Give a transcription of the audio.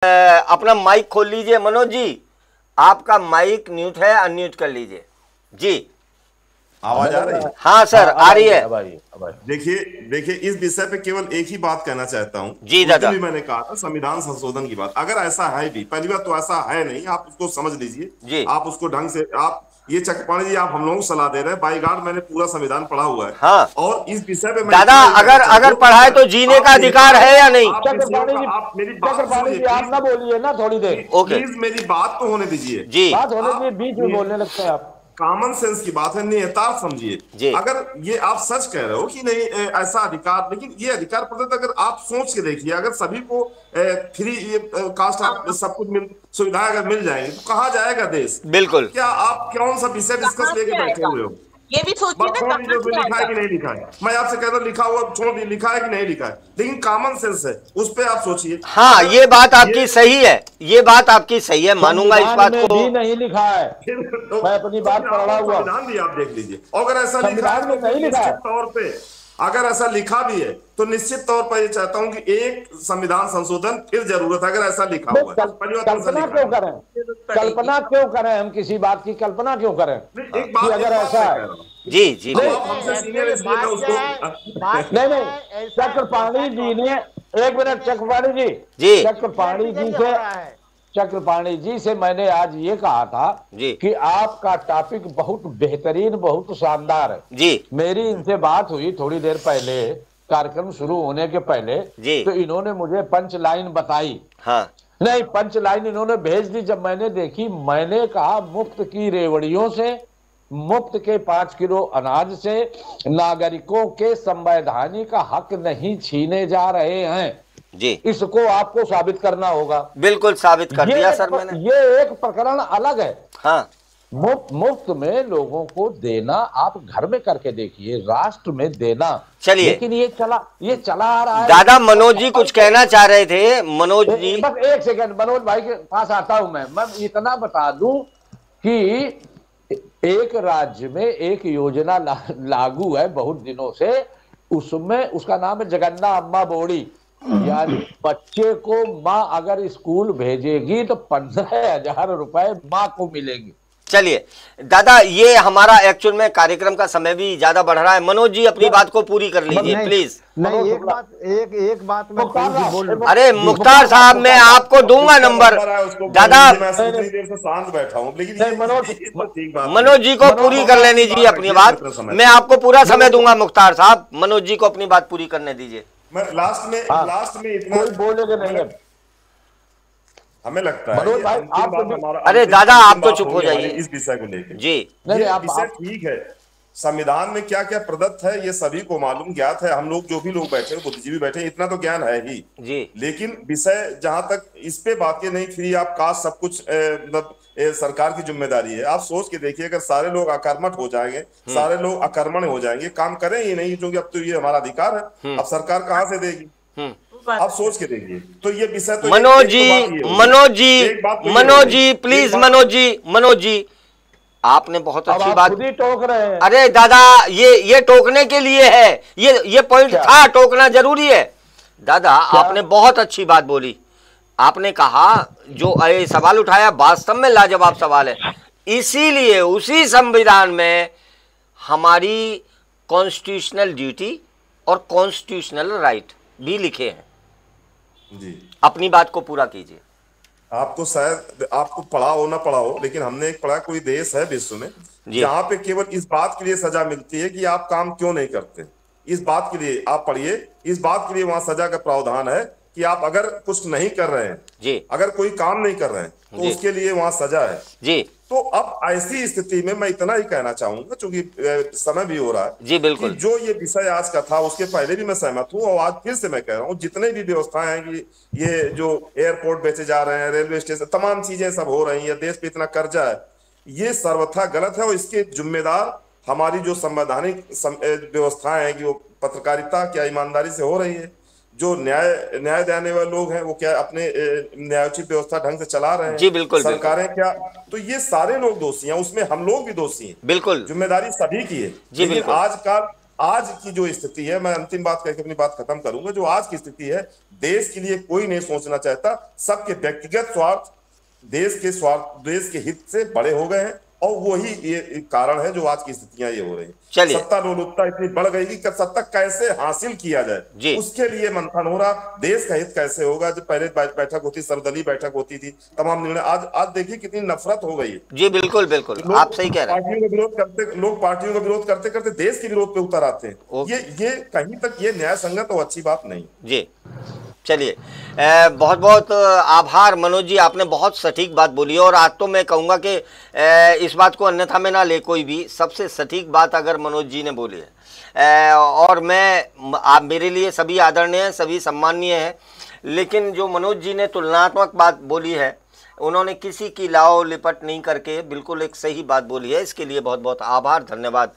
अपना माइक खोल लीजिए मनोज जी, आपका माइक म्यूट है, अनम्यूट कर लीजिए जी। आवाज आ रही है? हाँ सर, आ रही है। देखिए इस विषय पे केवल एक ही बात कहना चाहता हूँ जी दादा। भी मैंने कहा था संविधान संशोधन की बात, अगर ऐसा है भी, पहली बात तो ऐसा है नहीं, आप उसको समझ लीजिए जी। आप उसको ढंग से, आप ये चक्रपाणी जी आप हम लोगों को सलाह दे रहे हैं, बाई गॉड मैंने पूरा संविधान पढ़ा हुआ है। हाँ। और इस विषय पे दादा अगर पढ़ा है तो जीने का अधिकार है या नहीं? आप मेरी बात सुनिए, आप ना बोलिए ना थोड़ी देर, प्लीज मेरी बात तो होने दीजिए जी। बात होने दीजिए, बीच में बोलने लगते हैं आप। कॉमन सेंस की बात है, निहितार्थ समझिए। अगर ये आप सच कह रहे हो कि नहीं ऐसा अधिकार, लेकिन ये अधिकार प्रदत्त अगर आप सोच के देखिए, अगर सभी को फ्री कास्ट सब कुछ सुविधाएं अगर मिल जाएंगी तो कहाँ जाएगा देश? बिल्कुल। क्या आप कौन सा विषय डिस्कस लेके बैठे हुए हो? ये भी सोचिए ना, लिखा है कि नहीं लिखा है। मैं आपसे कह रहा हूँ लिखा हुआ छोड़ दिए, लिखा है कि नहीं लिखा है, लेकिन कॉमन सेंस है, उस पर आप सोचिए। हाँ ये बात आपकी सही है, ये बात आपकी सही है, मानूंगा इस बात को। भी नहीं लिखा है, मैं अपनी बात पढ़ रहा हूँ, संविधान भी आप देख लीजिए। अगर ऐसा लिखा है तो निश्चित तौर पे, अगर ऐसा लिखा भी है तो निश्चित तौर पर ये चाहता हूं कि एक संविधान संशोधन फिर जरूरत है, अगर ऐसा लिखा हुआ है। कल्पना क्यों करें, कल्पना क्यों करें, हम किसी बात की कल्पना क्यों करें? एक बात अगर ऐसा है जी जी हमसे सीनियर इसलिए मैं उसको नहीं चक्रपाणी जी ने, एक मिनट चक्रपाणी जी, चक्रपाणी जी से मैंने आज ये कहा था कि आपका टॉपिक बहुत बेहतरीन, बहुत शानदार है जी। मेरी इनसे बात हुई थोड़ी देर पहले, कार्यक्रम शुरू होने के पहले जी। तो इन्होंने मुझे पंच लाइन बताई। हाँ। नहीं, पंच लाइन इन्होंने भेज दी, जब मैंने देखी मैंने कहा मुफ्त की रेवड़ियों से, मुफ्त के 5 किलो अनाज से नागरिकों के संवैधानिक हक नहीं छीने जा रहे हैं जी। इसको आपको साबित करना होगा। बिल्कुल साबित कर दिया सर मैंने। ये एक प्रकरण अलग है। हाँ। मुफ्त में लोगों को देना आप घर में करके देखिए, राष्ट्र में देना। चलिए, लेकिन ये चला आ रहा है। दादा मनोज जी कुछ कहना चाह रहे थे, मनोज जी बस एक सेकंड, मनोज भाई के पास आता हूं मैं इतना बता दूं कि एक राज्य में एक योजना लागू है बहुत दिनों से, उसमें उसका नाम है जगन्ना अम्मा बोड़ी, यानी बच्चे को माँ अगर स्कूल भेजेगी तो 15,000 रुपए माँ को मिलेंगे। चलिए दादा, ये हमारा एक्चुअल में कार्यक्रम का समय भी ज्यादा बढ़ रहा है, मनोज जी अपनी बात को पूरी कर लीजिए प्लीज। नहीं, एक बात मैं बोल, अरे मुख्तार साहब मैं आपको दूंगा नंबर दादा। शांत बैठा हूँ, लेकिन मनोज जी को पूरी कर लेनी चाहिए अपनी बात, मैं आपको पूरा समय दूंगा मुख्तार साहब, मनोज जी को अपनी बात पूरी करने दीजिए। मैं लास्ट में इतना बोलेगा नहीं, हमें लगता है अरे दादा आप तो चुप हो जाइए इस विषय को लेकर जी। विषय ठीक है, संविधान में क्या क्या प्रदत्त है ये सभी को मालूम ज्ञात है, हम लोग जो भी लोग बैठे हैं, बुद्धिजीवी बैठे हैं, इतना तो ज्ञान है ही जी। लेकिन विषय जहां तक इस पे बात की नहीं, फ्री आप कास्ट सब कुछ मतलब सरकार की जिम्मेदारी है। आप सोच के देखिए, अगर सारे लोग अकर्मठ हो जाएंगे, सारे लोग अकर्मण हो जाएंगे, काम करें ही नहीं, क्योंकि अब तो ये हमारा अधिकार है, अब सरकार कहां से देगी? आप सोच के देखिए। तो ये विषय तो मनोज जी प्लीज, मनोज जी आपने बहुत अच्छी बात टोक रहे हैं। अरे दादा ये टोकने के लिए है, ये पॉइंट था, टोकना जरूरी है। दादा आपने बहुत अच्छी बात बोली, आपने कहा जो सवाल उठाया वास्तव में लाजवाब सवाल है, इसीलिए उसी संविधान में हमारी कॉन्स्टिट्यूशनल ड्यूटी और कॉन्स्टिट्यूशनल राइट भी लिखे हैं जी। अपनी बात को पूरा कीजिए। आपको शायद आपको पढ़ा हो ना पढ़ा हो, लेकिन हमने एक पढ़ा, कोई देश है विश्व में जहां पे केवल इस बात के लिए सजा मिलती है कि आप काम क्यों नहीं करते, इस बात के लिए आप पढ़िए, इस बात के लिए वहां सजा का प्रावधान है कि आप अगर कुछ नहीं कर रहे हैं जी, अगर कोई काम नहीं कर रहे हैं तो उसके लिए वहां सजा है जी। तो अब ऐसी स्थिति में मैं इतना ही कहना चाहूंगा, क्योंकि समय भी हो रहा है जी बिल्कुल, जो ये विषय आज का था उसके पहले भी मैं सहमत हूं, और आज फिर से मैं कह रहा हूं, जितने भी व्यवस्थाएं हैं कि ये जो एयरपोर्ट बेचे जा रहे हैं, रेलवे स्टेशन, तमाम चीजें सब हो रही है, देश पे इतना कर्जा है, ये सर्वथा गलत है। और इसके जिम्मेदार हमारी जो संवैधानिक व्यवस्थाएं हैं कि वो पत्रकारिता क्या ईमानदारी से हो रही है, जो न्याय देने वाले लोग हैं वो क्या अपने न्यायोचित व्यवस्था ढंग से चला रहे हैं जी बिल्कुल, सरकारें क्या, तो ये सारे लोग दोषी हैं, उसमें हम लोग भी दोषी हैं, बिल्कुल, जिम्मेदारी सभी की है। लेकिन आज की जो स्थिति है, मैं अंतिम बात कहकर अपनी बात खत्म करूंगा, जो आज की स्थिति है, देश के लिए कोई नहीं सोचना चाहता, सबके व्यक्तिगत स्वार्थ देश के हित से बड़े हो गए हैं, और वही ये कारण है जो आज की स्थितियां ये हो रही हैं। सत्ता लोलुपता इतनी बढ़ गई कि सत्ता कैसे हासिल किया जाए उसके लिए मंथन हो रहा, देश का हित कैसे होगा। जब पहले बैठक होती, सर्वदलीय बैठक होती थी, तमाम निर्णय, आज देखिए कितनी नफरत हो गई है। जी बिल्कुल बिल्कुल, आप सही कह रहे हैं। लोग पार्टियों का विरोध करते करते देश के विरोध पे उतर आते हैं। ये कहीं तक ये न्याय संगत और अच्छी बात नहीं। जी चलिए, बहुत बहुत आभार मनोज जी, आपने बहुत सटीक बात बोली है। और आज तो मैं कहूँगा कि इस बात को अन्यथा में ना ले कोई भी, सबसे सटीक बात अगर मनोज जी ने बोली है, और आप मेरे लिए सभी आदरणीय हैं, सभी सम्माननीय हैं, लेकिन जो मनोज जी ने तुलनात्मक बात बोली है, उन्होंने किसी की लाओ लिपट नहीं करके बिल्कुल एक सही बात बोली है। इसके लिए बहुत बहुत आभार, धन्यवाद।